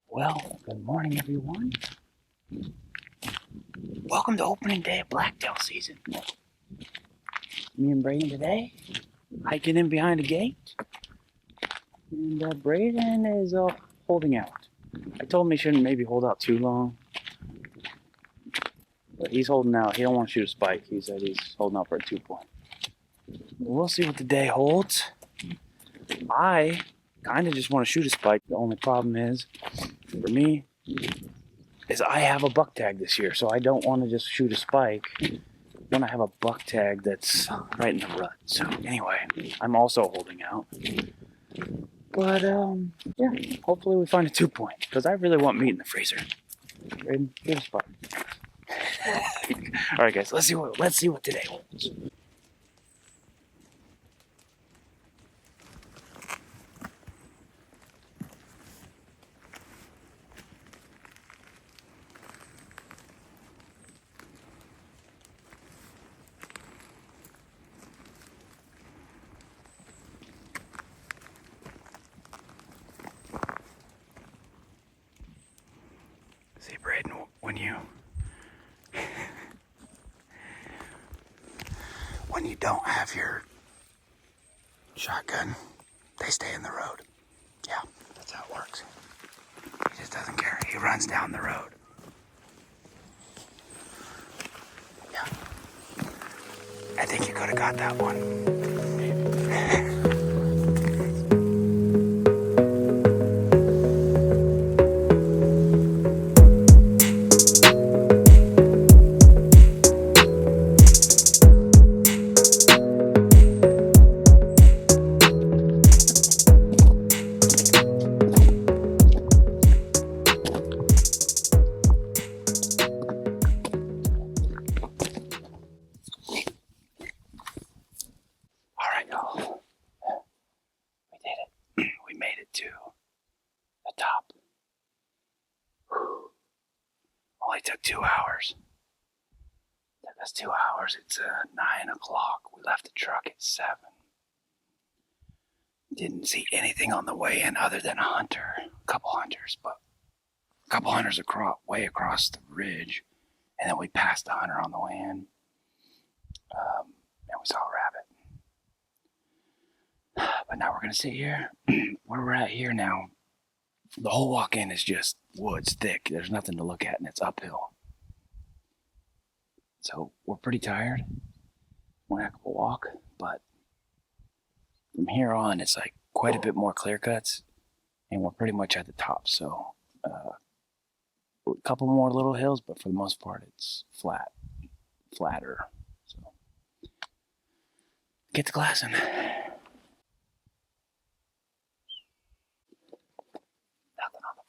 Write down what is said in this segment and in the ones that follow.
Well, good morning, everyone. Welcome to opening day of Blacktail season. Me and Braden today, hiking in behind the gate. And Braden is holding out. I told him he shouldn't maybe hold out too long. But he's holding out. He don't want to shoot a spike. He said he's holding out for a 2-point. We'll see what the day holds. I kind of just want to shoot a spike. The only problem is, for me, is I have a buck tag this year, so I don't want to just shoot a spike. I want to have a buck tag that's right in the rut. So anyway, I'm also holding out. But yeah, hopefully we find a 2-point, because I really want meat in the freezer. Braden, shoot a spike. All right, guys, let's see what today holds. See, Braden, when you don't have your shotgun, they stay in the road. Yeah, that's how it works. He just doesn't care. He runs down the road. Yeah. I think you could have got that one. Only took 2 hours. Took us 2 hours. It's 9 o'clock. We left the truck at 7. Didn't see anything on the way in other than a hunter. A couple hunters, but a couple hunters way across the ridge. And then we passed a hunter on the way in. And we saw a rabbit. But now we're going to sit here. Where we're at here now, the whole walk in is just woods thick. There's nothing to look at, and it's uphill. So we're pretty tired. One heck of a walk, but from here on, it's like quite a bit more clear cuts, and we're pretty much at the top. So a couple more little hills, but for the most part, it's flatter. So get the glass in.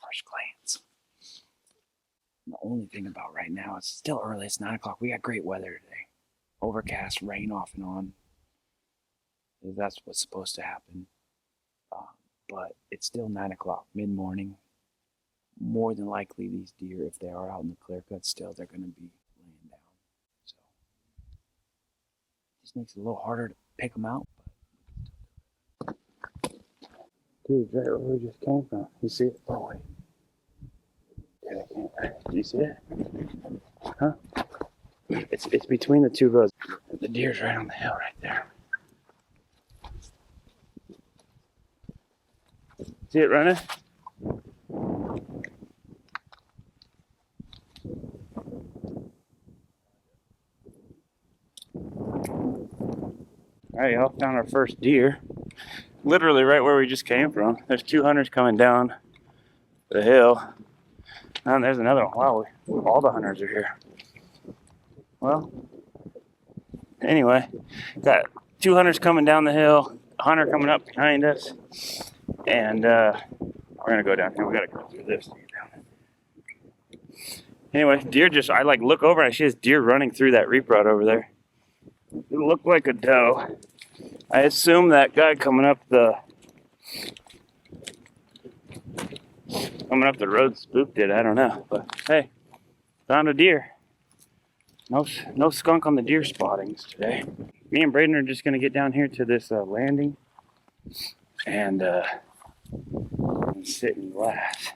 First glance. The only thing about right now, it's still early, it's 9 o'clock. We got great weather today. Overcast, rain off and on. That's what's supposed to happen. But it's still 9 o'clock, mid-morning. More than likely, these deer, if they are out in the clear cut still, they're going to be laying down. So, this makes it a little harder to pick them out. Dude, right where we just came from. You see it? Oh, wait. Do you see it? Huh? It's between the two roads. The deer's right on the hill right there. See it running? Alright, y'all, found our first deer. Literally right where we just came from. There's 2 hunters coming down the hill. And there's another one. Wow, all the hunters are here. Well, anyway, got 2 hunters coming down the hill, a hunter coming up behind us, and we're gonna go down here. We gotta go through this to get down. Anyway, deer I like look over and I see this deer running through that reap rut over there. It looked like a doe. I assume that guy coming up the road spooked it. I don't know, but hey, found a deer. No skunk on the deer spottings today. Me and Braden are just gonna get down here to this landing and sit in glass.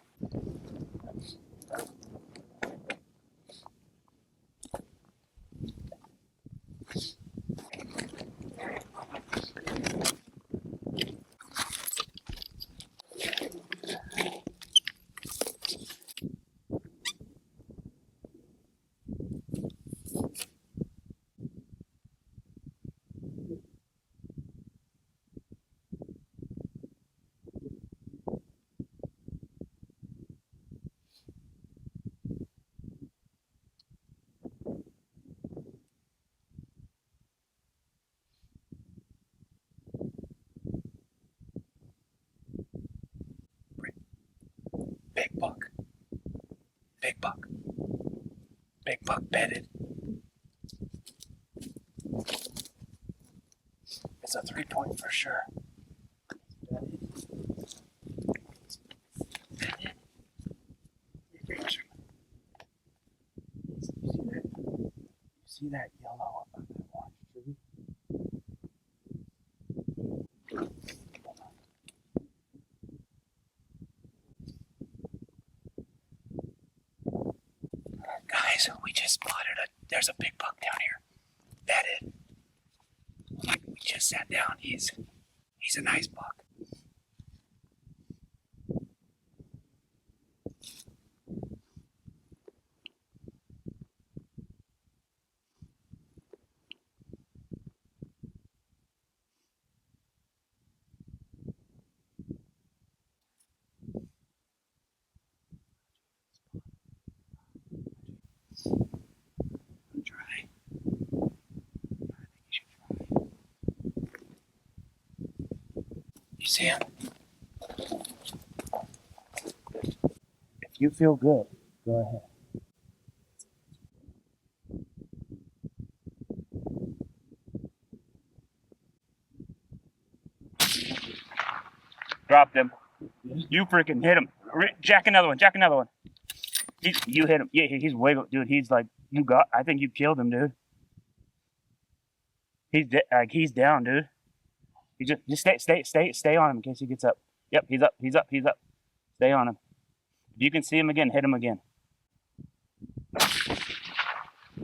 Big buck. Big buck. Big buck bedded. It's a 3-point for sure. See that yellow up on that orange tree? Guys, we just spotted there's a big buck down here. Bedded. We just sat down. He's a nice buck. Try. You see him? If you feel good, go ahead. Dropped him. You freaking hit him. Jack another one. Jack another one. You hit him. Yeah, he's way, dude. He's like, I think you killed him, dude. He's down, dude. You just stay on him in case he gets up. Yep, he's up. Stay on him. If you can see him again, hit him again.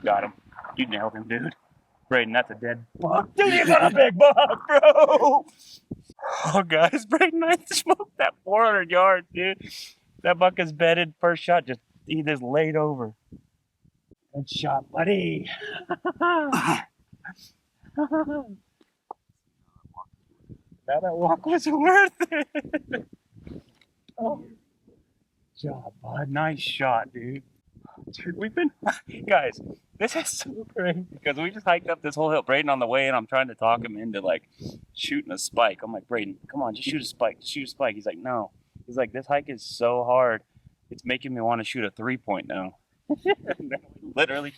Got him. You nailed him, dude. Braden, that's a dead buck. Dude, you got a big buck, bro. Oh, guys, Braden, I smoked that 400 yards, dude. That buck is bedded. First shot, he just laid over. Good shot, buddy. Now that walk was worth it. Oh. Good job, bud. Nice shot, dude. Dude, we've been, guys, this is so crazy because we just hiked up this whole hill. Braden on the way, and I'm trying to talk him into like shooting a spike. I'm like, Braden, come on, just shoot a spike. Shoot a spike. He's like, no. He's like, this hike is so hard. It's making me want to shoot a 3-point now. Literally,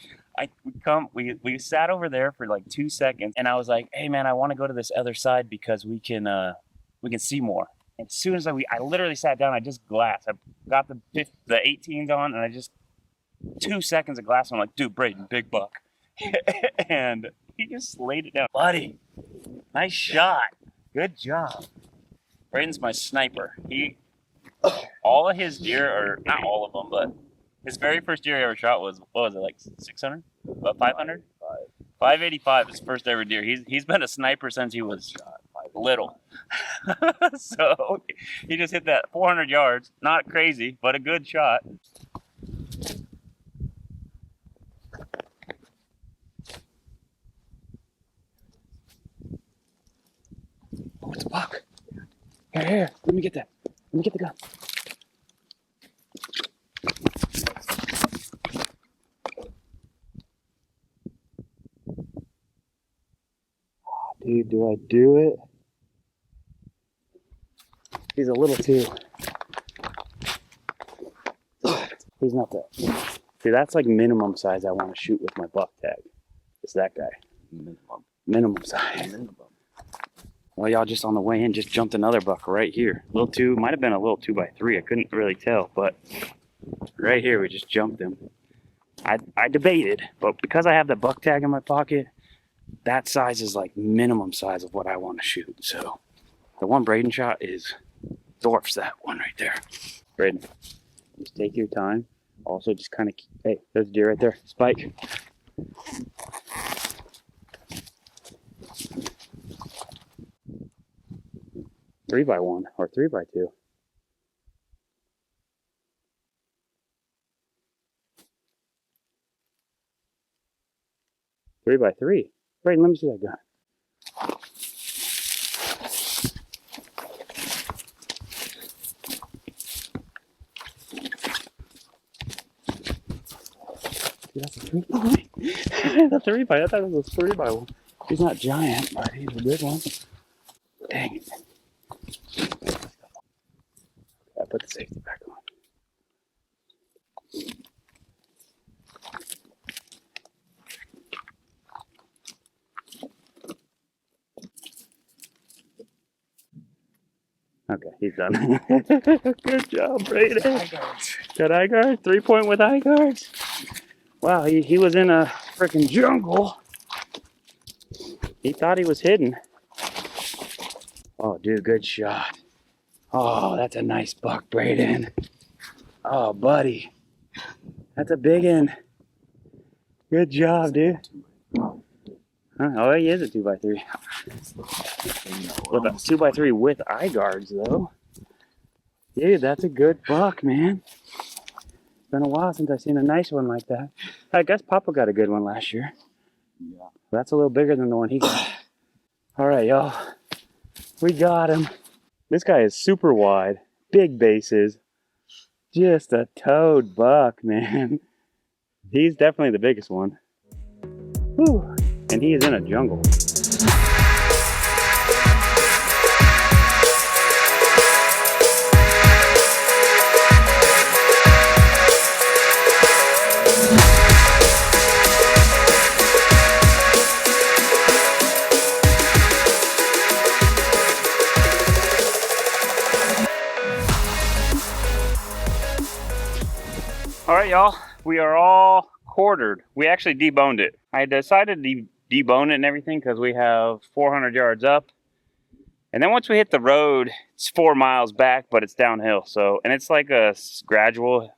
we sat over there for like 2 seconds, and I was like, hey man, I want to go to this other side because we can see more. And as soon as I literally sat down, I just glassed. I got the 18s on, and I just 2 seconds of glass. I'm like, dude, Braden, big buck. And he just laid it down. Buddy, nice shot. Good job. Braden's my sniper. All of his deer, or not all of them, but his very first deer he ever shot was, what was it, like 600? About 500? 585 his first ever deer. He's been a sniper since he was little. So he just hit that 400 yards. Not crazy, but a good shot. Oh, it's a buck. Here, let me get that. Let me get the gun. Oh, dude, do I do it? He's a little too. He's not that. See, that's like minimum size I want to shoot with my buck tag. It's that guy. Minimum size. Minimum. Well, y'all just on the way in just jumped another buck right here. Little two, might have been a little 2x3. I couldn't really tell, but right here we just jumped him. I debated, but because I have the buck tag in my pocket, that size is like minimum size of what I want to shoot. So the one Braden shot is dwarfs that one right there. Braden, just take your time. Also, just kind of, hey, there's a deer right there. Spike. Three by one or 3x2. 3x3. Braden, let me see that gun. Dude, that's a 3x. That's a 3x. I thought it was a 3x1. He's not giant, but he's a good one. Dang it. I put the safety back on. Okay, he's done. Good job, Braden. Good eye guard. 3-point with eye guards. Wow, he was in a freaking jungle. He thought he was hidden. Oh, dude, good shot. Oh, that's a nice buck, Braden. Oh, buddy. That's a big one. Good job, dude. Huh? Oh, he is a 2x3. With a 2x3 with eye guards, though. Dude, that's a good buck, man. It's been a while since I've seen a nice one like that. I guess Papa got a good one last year. Yeah. That's a little bigger than the one he got. All right, y'all. We got him. This guy is super wide. Big bases. Just a toad buck, man. He's definitely the biggest one. Whew. And he is in a jungle. All right, y'all, we are all quartered. We actually deboned it. I decided to debone it and everything because we have 400 yards up. And then once we hit the road, it's 4 miles back, but it's downhill. So, and it's like a gradual,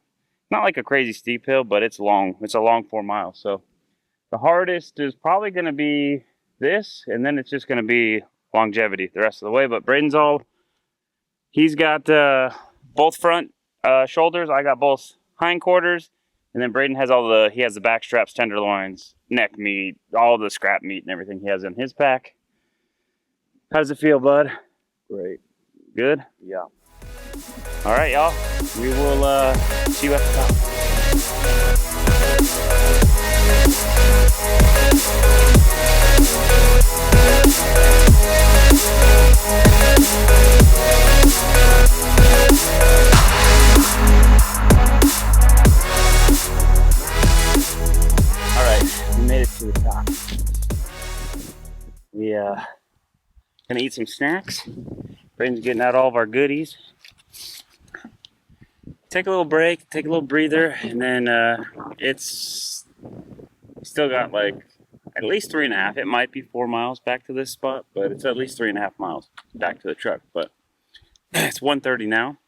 not like a crazy steep hill, but it's long. It's a long 4 miles. So the hardest is probably going to be this, and then it's just going to be longevity the rest of the way. But Braden's he's got both front shoulders. I got both hindquarters, and then Braden has he has the back straps, tenderloins, neck meat, all the scrap meat and everything he has in his pack. How does it feel, bud? Great. Good? Yeah. All right, y'all. We will see you at the top. To the top. We gonna eat some snacks. Braden's getting out all of our goodies. Take a little break, take a little breather, and then it's still got like at least 3.5. It might be 4 miles back to this spot, but it's at least 3.5 miles back to the truck. But it's 1:30 now.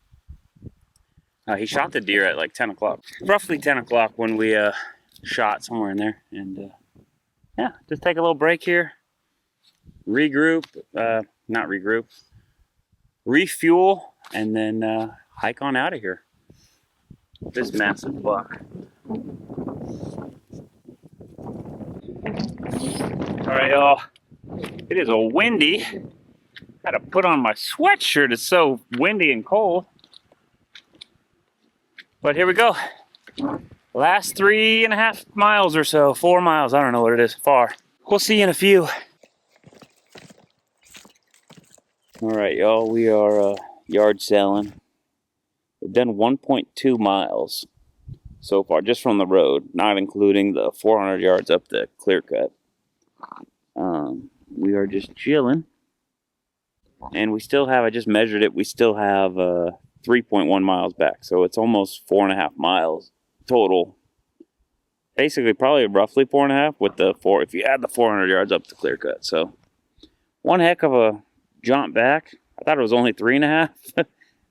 He shot the deer at like 10 o'clock, roughly 10 o'clock when we shot somewhere in there, and yeah, just take a little break here, regroup, not regroup, refuel, and then hike on out of here. This massive buck. All right, y'all, it is a windy. Got to put on my sweatshirt, it's so windy and cold. But here we go. Last 3.5 miles or so, 4 miles, I don't know what it is, far. We'll see you in a few. All right, y'all, we are yard selling. We've done 1.2 miles so far, just from the road, not including the 400 yards up the clear cut. We are just chilling. And we still have, I just measured it, we still have 3.1 miles back. So it's almost 4.5 miles total. basically probably roughly 4.5 with the 4, if you add the 400 yards up to clear cut. So one heck of a jaunt back. I thought it was only 3.5.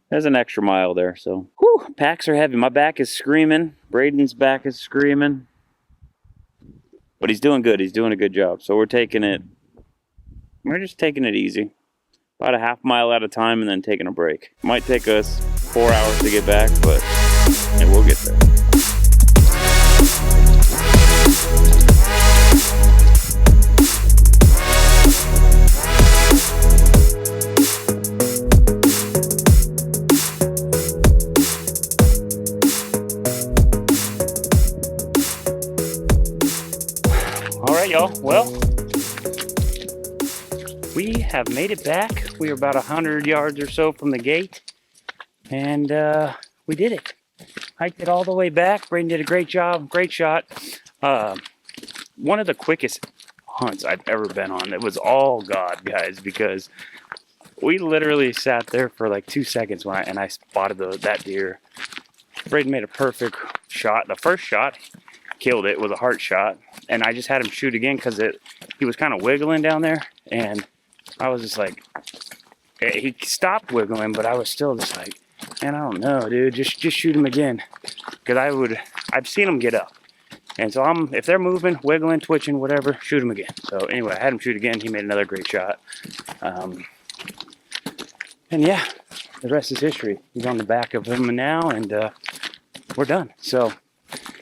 There's an extra mile there. So whew, packs are heavy. My back is screaming. Braden's back is screaming. But he's doing good. He's doing a good job. So we're just taking it easy. About a half mile at a time and then taking a break. Might take us 4 hours to get back, but yeah, we'll get there. All right, y'all. Well, we have made it back. We are about 100 yards or so from the gate, and we did it. Hiked it all the way back. Braden did a great job, great shot. One of the quickest hunts I've ever been on. It was all God, guys, because we literally sat there for like 2 seconds when I spotted that deer. Braden made a perfect shot. The first shot, killed it. It was a heart shot, and I just had him shoot again because he was kind of wiggling down there, and I was just like, he stopped wiggling, but I was still just like, man, I don't know, dude. Just shoot him again, because I've seen them get up, and so if they're moving, wiggling, twitching, whatever, shoot him again. So anyway, I had him shoot again. He made another great shot, and yeah, the rest is history. He's on the back of him now, and we're done. So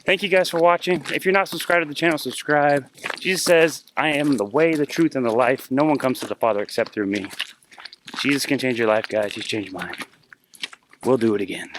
thank you guys for watching. If you're not subscribed to the channel, subscribe. Jesus says, I am the way, the truth, and the life. No one comes to the Father except through me. Jesus can change your life, guys. He's changed mine. We'll do it again.